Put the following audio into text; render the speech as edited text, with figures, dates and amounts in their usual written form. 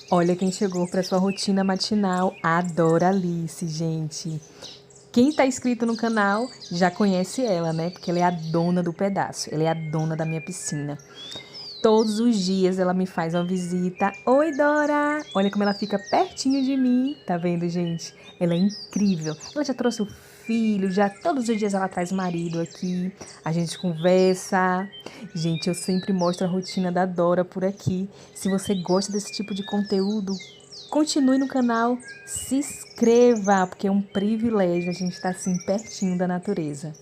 Olha quem chegou para sua rotina matinal, a Doralice, gente. Quem está inscrito no canal já conhece ela, né? Porque ela é a dona do pedaço, ela é a dona da minha piscina. Todos os dias ela me faz uma visita. Oi, Dora! Olha como ela fica pertinho de mim. Tá vendo, gente? Ela é incrível. Ela já trouxe o filho, já todos os dias ela traz o marido aqui. A gente conversa. Gente, eu sempre mostro a rotina da Dora por aqui. Se você gosta desse tipo de conteúdo, continue no canal, se inscreva, porque é um privilégio a gente estar assim pertinho da natureza.